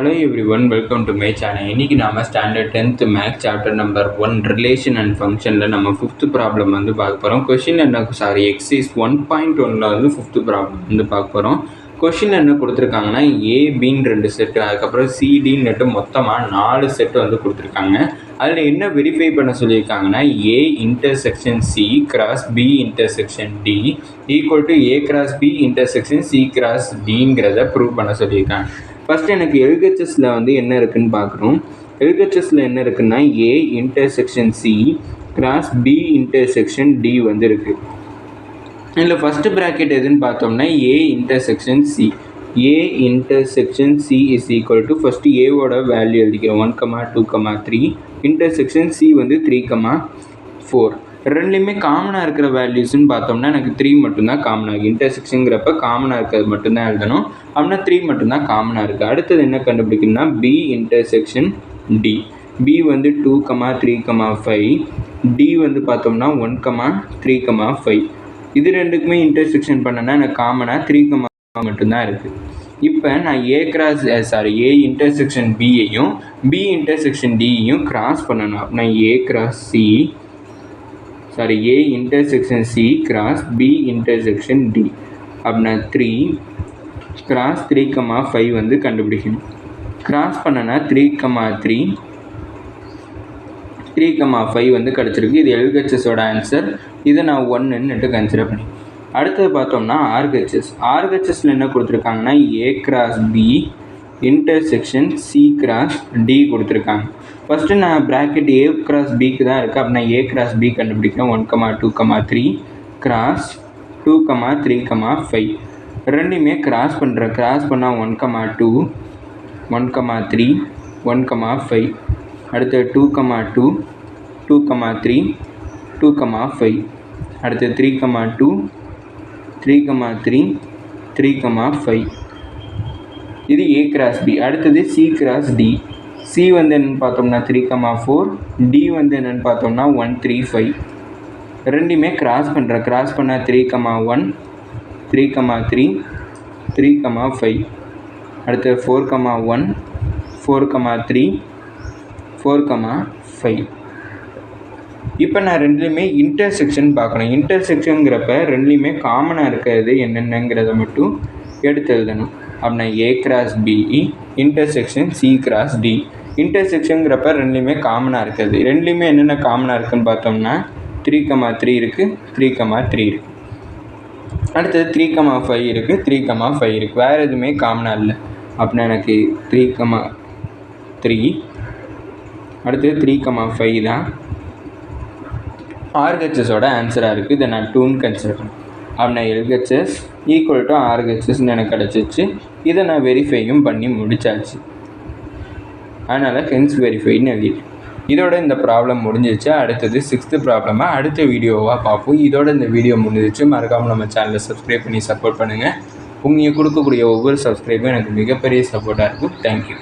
Hello everyone, welcome to my channel. இன்னைக்கு நாம standard 10th maths chapter number 1 relation and ஃபங்க்ஷன்ல நம்ம 5th problem வந்து பார்க்க போறோம். கொஸ்டின் என்ன எக்ஸைஸ் 1.1ல வந்து 5th ப்ராப்ளம் வந்து பார்க்க போறோம். கொஸ்டின் என்ன கொடுத்துருக்காங்கன்னா ஏ பின்னு 2 செட்டு, அதுக்கப்புறம் சிடின்னு மொத்தமாக 4 செட்டு வந்து கொடுத்துருக்காங்க. அதில் என்ன வெரிஃபை பண்ண சொல்லியிருக்காங்கன்னா A intersection C cross B intersection D equal to A cross B intersection C cross டிங்கிறத ப்ரூவ் பண்ண சொல்லியிருக்காங்க. ஃபஸ்ட்டு எனக்கு எல்ஹெச்எஸில் வந்து என்ன இருக்குதுன்னு பார்க்குறோம். எல்ஹெச்எஸில் என்ன இருக்குன்னா A intersection C cross B intersection D வந்து இருக்குது. இதில் ஃபஸ்ட்டு ப்ராக்கெட் எதுன்னு பார்த்தோம்னா A intersection C. A intersection C is equal to first ஏவோட வேல்யூ எழுதிக்கிறோம் 1,2,3. இன்டர்செக்ஷன் சி வந்து 3,4. ரெண்டுலேயுமே காமனாக இருக்கிற வேல்யூஸ்ன்னு பார்த்தோம்னா எனக்கு 3 மட்டும்தான் காமனாக இருக்குது. இன்டர்செக்ஷனுங்கிறப்ப காமனாக இருக்கிறது மட்டும்தான் எழுதணும். அப்படின்னா 3 மட்டும்தான் காமனாக இருக்குது. அடுத்தது என்ன கண்டுபிடிக்கணும்னா பி இன்டர்செக்ஷன் டி. பி வந்து 2,3,5. டி வந்து பார்த்தோம்னா 1,3,5. இது ரெண்டுக்குமே இன்டர்செக்ஷன் பண்ணனா எனக்கு காமனாக 3, மட்டும்தான் இருக்குது. இப்போ நான் ஏ இன்டர்செக்ஷன் பியையும் பி இன்டர்செக்ஷன் டியையும் கிராஸ் பண்ணணும். அப்படின்னா A intersection C cross B intersection D. அப்படின்னா 3 கிராஸ் 3,5 வந்து கண்டுபிடிக்கணும். கிராஸ் பண்ணனா 3,5 வந்து கிடச்சிருக்கு. இது எல்ஹெச்எஸோட ஆன்சர். இதை நான் 1ன்னு கன்சிடர் பண்ணி அடுத்தது பார்த்தோம்னா ஆர்ஹெச்எஸில் என்ன கொடுத்துருக்காங்கன்னா A cross B intersection C cross D கொடுத்துருக்காங்க. ஃபஸ்ட்டு நான் ப்ராக்கெட் ஏ கிராஸ் பிக்கு தான் இருக்குது. அப்படின்னா ஏ கிராஸ் பி கண்டுபிடிக்கிறேன். 1,2,3 கிராஸ் 2,3,5 ரெண்டுமே கிராஸ் பண்ணுறேன். கிராஸ் பண்ணால் 1,2 1,3 1,5 அடுத்து 2,2 2,3 2,5 அடுத்து 3,2 3,3 3,5. இது ஏ கிராஸ் பி. அடுத்தது சி கிராஸ் டி. சி வந்து என்னென்னு பார்த்தோம்னா 3,4. டி வந்து என்னென்னு பார்த்தோம்னா 1,3,5 ரெண்டுமே கிராஸ் பண்ணுறேன். கிராஸ் பண்ணால் 3,1 3,3 3,5 அடுத்து 4,1 4,3 4,5. இப்போ நான் ரெண்டுலேயுமே இன்டர்செக்ஷன் பார்க்கணும். இன்டர்செக்ஷனுங்கிறப்ப ரெண்டுலேயுமே காமனாக இருக்கிறது என்னென்னங்கிறத மட்டும் எடுத்து எழுதணும். அப்படின்னா A cross B intersection C cross D. இன்டர்செக்ஷனுங்கிறப்ப ரெண்டுலேயுமே காமனாக இருக்குது. ரெண்டுலேயுமே என்னென்ன காமனாக இருக்குதுன்னு பார்த்தோம்னா 3,3 இருக்குது 3,3 இருக்குது. அடுத்தது 3,5 இருக்குது 3,5 இருக்குது. வேறு எதுவுமே காமனாக இல்லை. அப்படின்னா எனக்கு 3,3 அடுத்தது 3,5 தான் ஆர்ஹெச்எஸோட ஆன்சராக இருக்குது. இதை நான் 2ன்னு கன்சிடர் பண்ணேன். அப்படின்னா எல்ஹெச்எஸ் ஈக்குவல் டு ஆர்ஹெச்எஸ்ன்னு எனக்கு கிடச்சிச்சு. இதை நான் வெரிஃபையும் பண்ணி முடித்தாச்சு. அதனால் ஹென்ஸ் வெரிஃபைன்னு எழுதிட்டேன். இதோட இந்த ப்ராப்ளம் முடிஞ்சிச்சு. அடுத்தது 6th ப்ராப்ளமாக அடுத்த வீடியோவாக பார்ப்போம். இதோட இந்த வீடியோ முடிஞ்சிச்சு. மறக்காமல் நம்ம சேனலை சப்ஸ்கிரைப் பண்ணி சப்போர்ட் பண்ணுங்கள். நீங்கள் கொடுக்கக்கூடிய ஒவ்வொரு சப்ஸ்கிரைபும் எனக்கு மிகப்பெரிய சப்போர்ட்டாக இருக்கும். தேங்க்யூ.